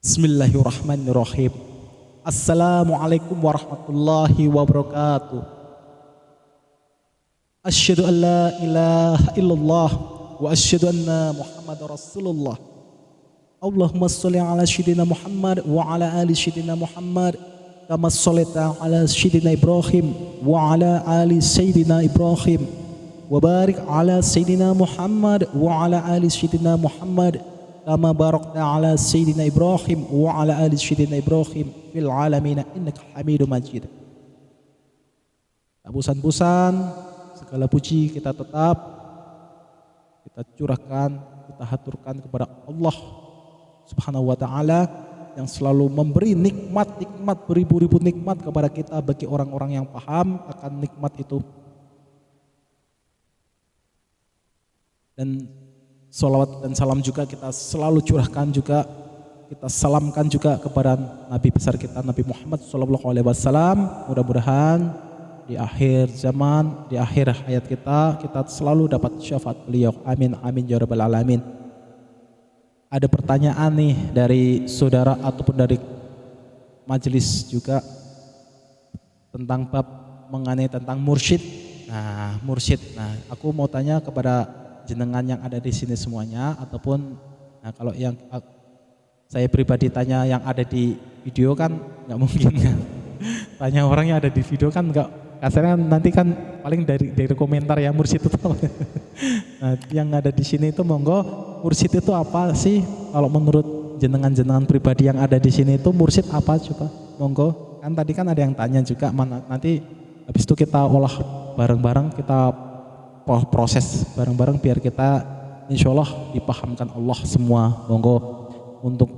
Bismillahirrahmanirrahim. Assalamualaikum warahmatullahi wabarakatuh. Asyhadu an la ilaha illallah wa asyhadu anna Muhammadar Rasulullah. Allahumma sholli ala sayyidina Muhammad wa ala ali sayyidina Muhammad kama shallaita ala sayyidina Ibrahim wa ala ali sayyidina Ibrahim wa barik ala sayyidina Muhammad wa ala ali sayyidina Muhammad kama barakta ala sayyidina Ibrahim wa ala ali sayyidina Ibrahim fil alamin innaka Hamidum Majid. Tak bosan-bosan, segala puji kita tetap kita curahkan, kita haturkan kepada Allah Subhanahu wa taala yang selalu memberi nikmat-nikmat, beribu-ribu nikmat kepada kita bagi orang-orang yang paham akan nikmat itu. Dan sholawat dan salam juga kita selalu curahkan juga, kita salamkan juga kepada Nabi besar kita Nabi Muhammad SAW. Mudah-mudahan di akhir zaman, di akhir hayat kita selalu dapat syafaat beliau. Amin amin ya rabbal alamin. Ada pertanyaan nih dari saudara ataupun dari majelis juga tentang bab mengenai tentang mursyid. Nah, mursyid. Nah, aku mau tanya kepada jenengan yang ada di sini semuanya, ataupun nah kalau yang saya pribadi tanya yang ada di video kan nggak mungkin kan. Tanya orang yang ada di video kan nggak, kasarnya nanti kan paling dari komentar ya mursyid itu. Nah, yang ada di sini itu monggo, mursyid itu apa sih? Kalau menurut jenengan-jenengan pribadi yang ada di sini itu mursyid apa coba? Monggo. Kan tadi kan ada yang tanya juga, nanti habis itu kita olah bareng-bareng, kita proses bareng-bareng biar kita insya Allah dipahamkan Allah semua. Monggo untuk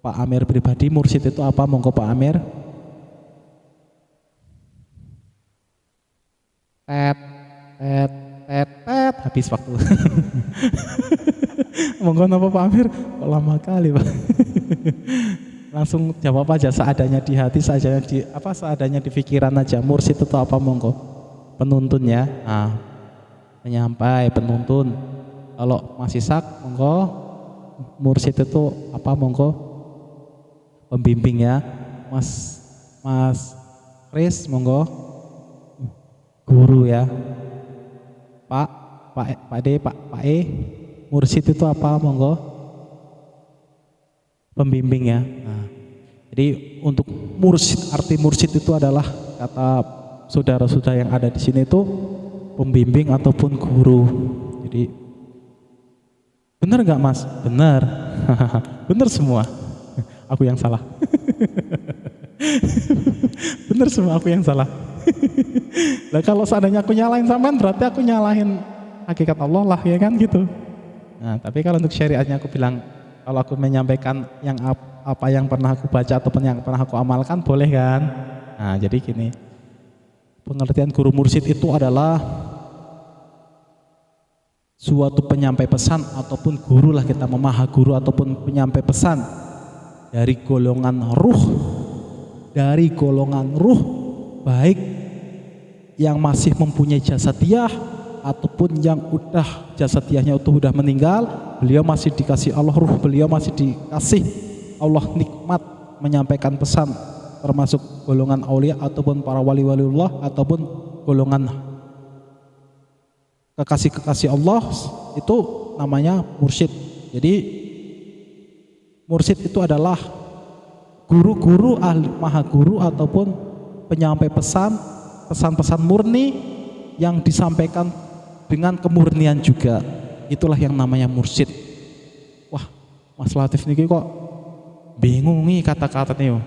Pak Amir pribadi, mursyid itu apa? Monggo Pak Amir. Habis waktu. Monggo napa Pak Amir? Kok lama kali Pak. Langsung jawab aja seadanya di hati, seadanya di pikiran aja. Mursyid itu apa? Monggo. Penuntunnya, nah, penyampai, penuntun. Kalau masih sak, monggo. Mursyid itu apa? Monggo. Pembimbing ya, Mas Kris, monggo. Guru ya, Pak D, Pak E. Mursyid itu apa? Monggo. Pembimbing ya. Nah, jadi untuk mursyid, arti mursyid itu adalah kata saudara-saudara yang ada di sini itu pembimbing ataupun guru. Jadi benar nggak Mas? Benar. Benar semua. Aku yang salah. Benar semua, aku yang salah. Nah, kalau seandainya aku nyalahin sampean berarti aku nyalahin hakikat Allah lah, ya kan gitu. Nah, tapi kalau untuk syariatnya aku bilang, kalau aku menyampaikan yang apa yang pernah aku baca ataupun yang pernah aku amalkan boleh kan. Nah, jadi gini, pengertian guru mursyid itu adalah suatu penyampai pesan ataupun guru lah, kita memaha guru ataupun penyampai pesan dari golongan ruh, baik yang masih mempunyai jasadiah ataupun yang udah jasadiahnya itu udah meninggal, beliau masih dikasih Allah ruh, beliau masih dikasih Allah nikmat menyampaikan pesan, termasuk golongan aulia ataupun para wali-waliullah ataupun golongan kekasih-kekasih Allah, itu namanya mursyid. Jadi mursyid itu adalah guru-guru, ahli maha guru ataupun penyampai pesan-pesan murni yang disampaikan dengan kemurnian juga. Itulah yang namanya mursyid. Wah, Mas Latif niki kok bingung nih kata-kata nih.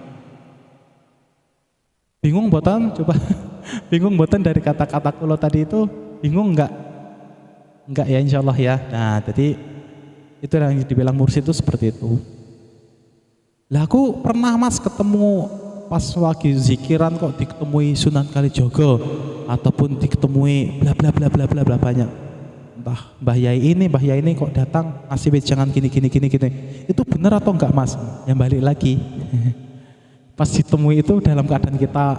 Bingung boten? Coba bingung boten dari kata-kata kulo tadi itu? Bingung enggak? Enggak ya, insya Allah ya. Nah, jadi itu yang dibilang mursyid itu seperti itu. Lah aku pernah Mas ketemu pas lagi zikiran kok ditemui Sunan Kalijogo ataupun ditemui bla bla bla bla bla bla banyak. Entah Mbah Yai ini kok datang ngasih wejangan gini. Itu benar atau enggak Mas? Yang balik lagi. Pas ditemui itu dalam keadaan kita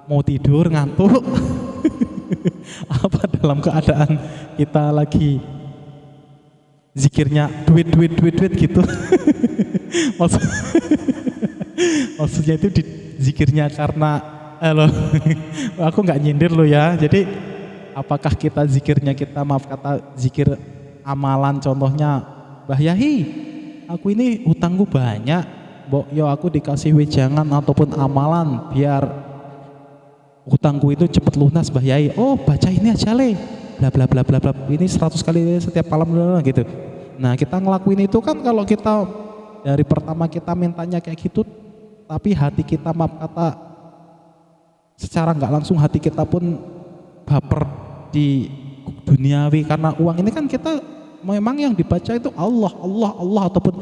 mau tidur ngantuk. Apa dalam keadaan kita lagi zikirnya duit gitu. Maksud, maksudnya itu di, zikirnya karena loh, aku nggak nyindir lo ya. Jadi apakah kita zikirnya kita maaf kata zikir amalan, contohnya Mbah Yahi, aku ini hutangku banyak, yo aku dikasih wejangan ataupun amalan biar hutangku itu cepat lunas Mbah Yai. Oh baca ini aja le, bla bla bla bla bla. Ini 100 kali setiap malam gitu. Nah kita ngelakuin itu kan kalau kita dari pertama kita mintanya kayak gitu, tapi hati kita maaf kata secara nggak langsung hati kita pun baper di duniawi karena uang ini kan kita memang yang dibaca itu Allah Allah Allah ataupun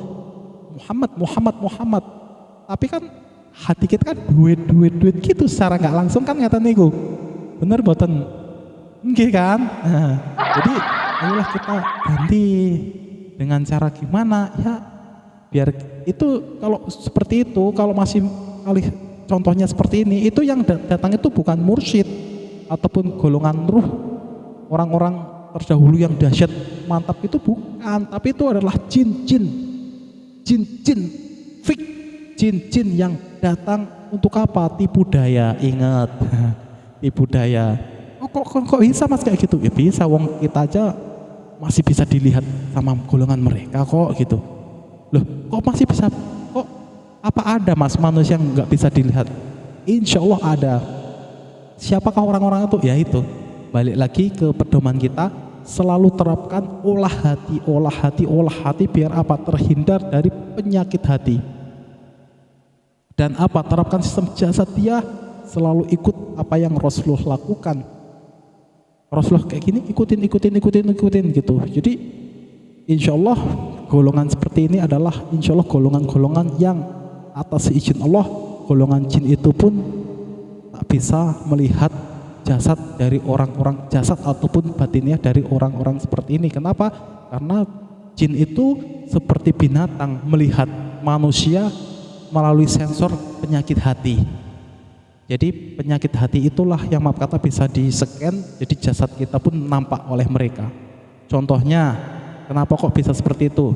Muhammad Muhammad Muhammad. Tapi kan hati kita kan duit gitu secara nggak langsung kan ngata niku. Bener boten? Nggih kan? Nah, jadi ayolah kita ganti dengan cara gimana ya biar itu kalau seperti itu kalau masih kali contohnya seperti ini itu yang datang itu bukan mursyid ataupun golongan ruh orang-orang terdahulu yang dahsyat mantap itu bukan, tapi itu adalah jin fik, jin yang datang untuk apa? Tipu daya. Ingat, tipu daya. Oh, kok bisa mas kayak gitu? Ya bisa, wong kita aja masih bisa dilihat sama golongan mereka kok gitu. Loh, kok masih bisa? Kok apa ada mas manusia yang nggak bisa dilihat? Insya Allah ada. Siapakah orang-orang itu? Ya itu. Balik lagi ke pedoman kita, selalu terapkan olah hati biar apa? Terhindar dari penyakit hati. Dan apa? Terapkan sistem jasadiyah, selalu ikut apa yang Rasulullah lakukan. Rasulullah kayak gini, ikutin gitu. Jadi insya Allah golongan seperti ini adalah insya Allah golongan-golongan yang atas izin Allah, golongan jin itu pun tak bisa melihat jasad dari orang-orang, jasad ataupun batinnya dari orang-orang seperti ini. Kenapa? Karena jin itu seperti binatang melihat manusia melalui sensor penyakit hati. Jadi penyakit hati itulah yang maaf kata bisa di-scan, jadi jasad kita pun nampak oleh mereka. Contohnya, kenapa kok bisa seperti itu?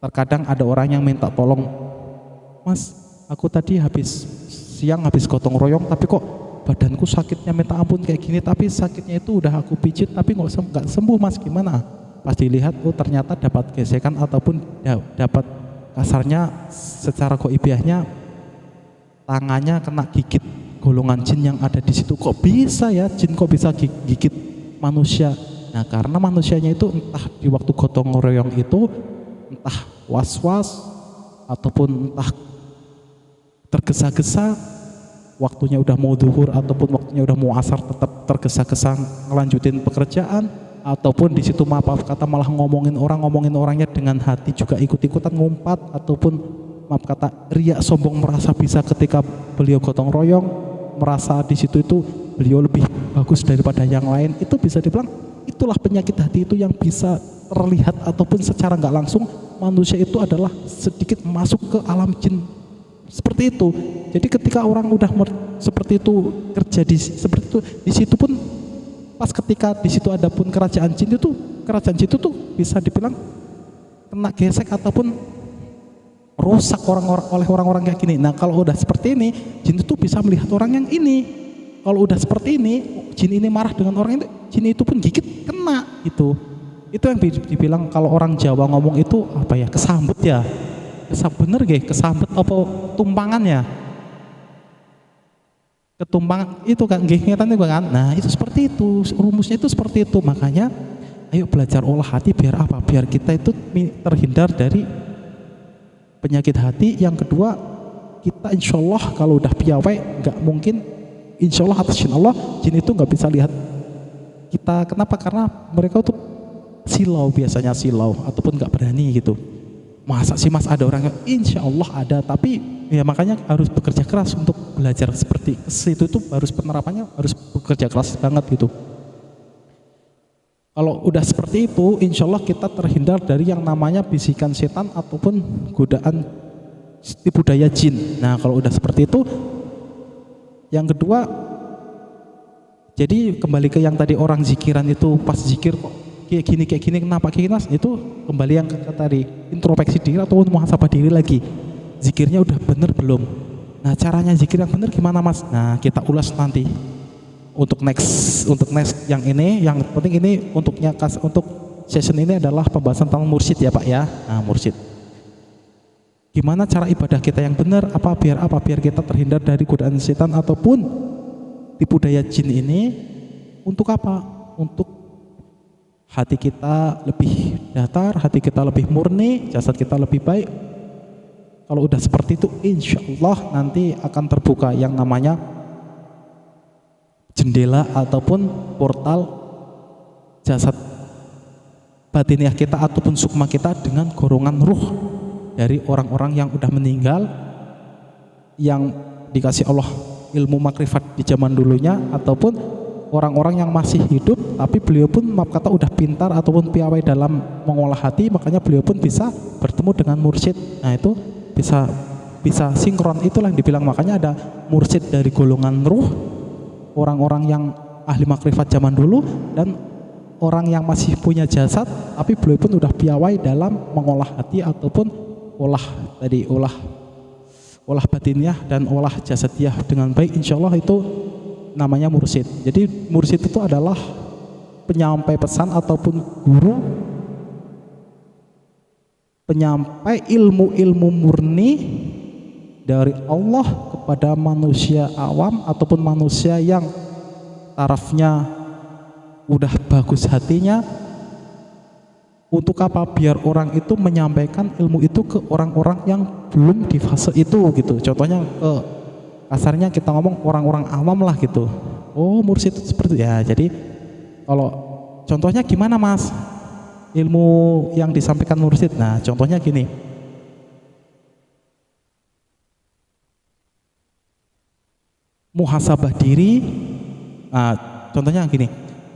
Terkadang ada orang yang minta tolong, mas aku tadi siang habis gotong royong tapi kok badanku sakitnya minta ampun kayak gini, tapi sakitnya itu udah aku pijit tapi nggak sembuh mas, gimana? Pas dilihat, oh ternyata dapat gesekan ataupun dapat kasarnya secara goibiahnya tangannya kena gigit golongan jin yang ada di situ. Kok bisa ya jin kok bisa gigit manusia? Nah karena manusianya itu entah di waktu gotong royong itu entah was-was ataupun entah tergesa-gesa, waktunya udah mau zuhur ataupun waktunya udah mau asar tetap tergesa-gesa ngelanjutin pekerjaan, ataupun di situ maaf kata malah ngomongin orangnya dengan hati juga ikut-ikutan ngumpat, ataupun maaf kata riak sombong merasa bisa ketika beliau gotong royong, merasa di situ itu beliau lebih bagus daripada yang lain. Itu bisa dibilang itulah penyakit hati itu yang bisa terlihat ataupun secara nggak langsung manusia itu adalah sedikit masuk ke alam jin seperti itu. Jadi ketika orang udah seperti itu kerja seperti itu, di situ pun pas ketika di situ ada pun kerajaan jin itu bisa dibilang kena gesek ataupun rusak oleh orang-orang kayak gini. Nah kalau udah seperti ini, jin itu bisa melihat orang yang ini. Kalau udah seperti ini, jin ini marah dengan orang itu, jin itu pun gigit kena gitu. Itu yang dibilang kalau orang Jawa ngomong itu apa ya, kesambet ya. Bener gak? Kesambet apa tumpangan ya? Ketumpangan itu kan ngetan itu kan. Nah, itu seperti itu, rumusnya itu seperti itu. Makanya ayo belajar olah hati biar apa? Biar kita itu terhindar dari penyakit hati. Yang kedua, kita insya Allah kalau udah piawai nggak mungkin, insya Allah atas izin Allah jin itu nggak bisa lihat kita. Kenapa? Karena mereka tuh silau, biasanya silau ataupun nggak berani gitu. Masa sih mas ada orangnya? Insya Allah ada, tapi ya makanya harus bekerja keras untuk belajar seperti itu harus penerapannya harus bekerja keras banget gitu. Kalau udah seperti itu, insya Allah kita terhindar dari yang namanya bisikan setan ataupun godaan tipu daya jin. Nah kalau udah seperti itu, yang kedua, jadi kembali ke yang tadi orang zikiran itu pas zikir kok kayak gini, kenapa kayak gini mas? Itu kembali yang kata tadi, introspeksi diri atau muhasabah diri lagi. Zikirnya udah bener belum? Nah caranya zikir yang bener gimana mas? Nah kita ulas nanti untuk next yang ini. Yang penting ini untuk session ini adalah pembahasan tentang mursyid ya Pak ya. Nah mursyid, gimana cara ibadah kita yang benar, biar kita terhindar dari godaan setan ataupun tipu daya jin ini. Untuk apa? Untuk hati kita lebih datar, hati kita lebih murni, jasad kita lebih baik. Kalau udah seperti itu, insya Allah nanti akan terbuka yang namanya jendela ataupun portal jasad batiniah kita ataupun sukma kita dengan golongan ruh dari orang-orang yang udah meninggal, yang dikasih Allah ilmu makrifat di zaman dulunya, ataupun orang-orang yang masih hidup tapi beliau pun maaf kata udah pintar ataupun piawai dalam mengolah hati, makanya beliau pun bisa bertemu dengan mursyid. Nah itu bisa sinkron, itulah yang dibilang, makanya ada mursyid dari golongan ruh, orang-orang yang ahli makrifat zaman dulu, dan orang yang masih punya jasad tapi beliau pun udah piawai dalam mengolah hati ataupun olah batiniah dan olah jasadiah dengan baik. Insya Allah itu namanya mursyid. Jadi mursyid itu adalah penyampai pesan ataupun guru, penyampai ilmu-ilmu murni dari Allah kepada manusia awam ataupun manusia yang tarafnya udah bagus hatinya. Untuk apa? Biar orang itu menyampaikan ilmu itu ke orang-orang yang belum di fase itu gitu. Contohnya kasarnya kita ngomong orang-orang awam lah gitu. Oh mursyid itu seperti ya. Jadi kalau contohnya gimana mas ilmu yang disampaikan mursyid? Nah contohnya gini, muhasabah diri. Nah contohnya gini,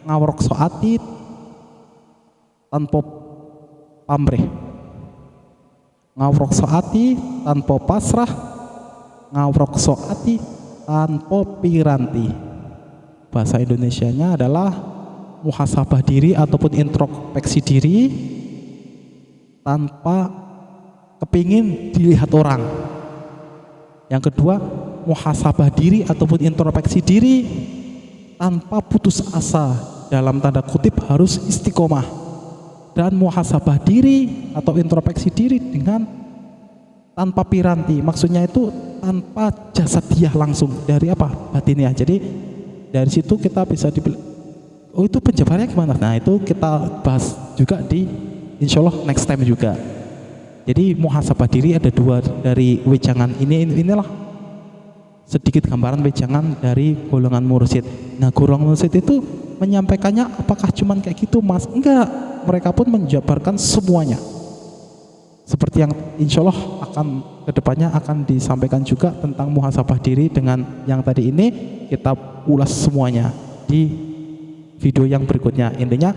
ngawrok soati tanpa pamrih, ngawrok soati tanpa pasrah, ngawrok soati tanpa piranti. Bahasa Indonesianya adalah muhasabah diri ataupun introspeksi diri tanpa kepingin dilihat orang. Yang kedua, muhasabah diri ataupun introspeksi diri tanpa putus asa, dalam tanda kutip harus istiqomah. Dan muhasabah diri atau introspeksi diri dengan tanpa piranti, maksudnya itu tanpa jasadiah langsung, dari apa? Batiniah. Jadi dari situ kita bisa oh itu penjabarannya gimana? Nah itu kita bahas juga di insya Allah next time juga. Jadi muhasabah diri ada dua dari wejangan inilah sedikit gambaran wejangan dari golongan mursyid. Nah golongan mursyid itu menyampaikannya apakah cuman kayak gitu mas? Enggak, mereka pun menjabarkan semuanya. Seperti yang insya Allah akan kedepannya akan disampaikan juga tentang muhasabah diri dengan yang tadi ini, kita ulas semuanya di video yang berikutnya. Intinya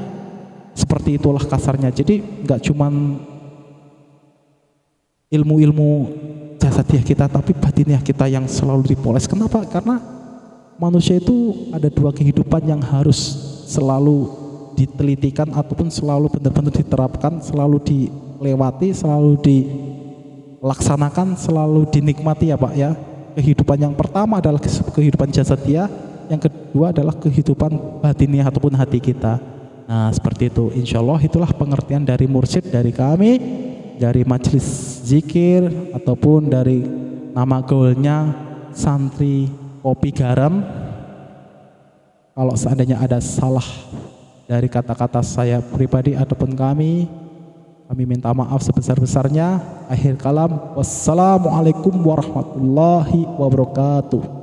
seperti itulah kasarnya. Jadi enggak cuman ilmu-ilmu jasadiah kita, tapi batiniah kita yang selalu dipoles. Kenapa? Karena manusia itu ada dua kehidupan yang harus selalu ditelitikan ataupun selalu benar-benar diterapkan, selalu dilewati, selalu dilaksanakan, selalu dinikmati ya Pak ya. Kehidupan yang pertama adalah kehidupan jasadiah, yang kedua adalah kehidupan batiniah ataupun hati kita. Nah seperti itu, insya Allah itulah pengertian dari mursyid dari kami, dari majelis zikir ataupun dari nama gaulnya santri kopi garam. Kalau seandainya ada salah dari kata-kata saya pribadi ataupun kami minta maaf sebesar-besarnya. Akhir kalam, wassalamualaikum warahmatullahi wabarakatuh.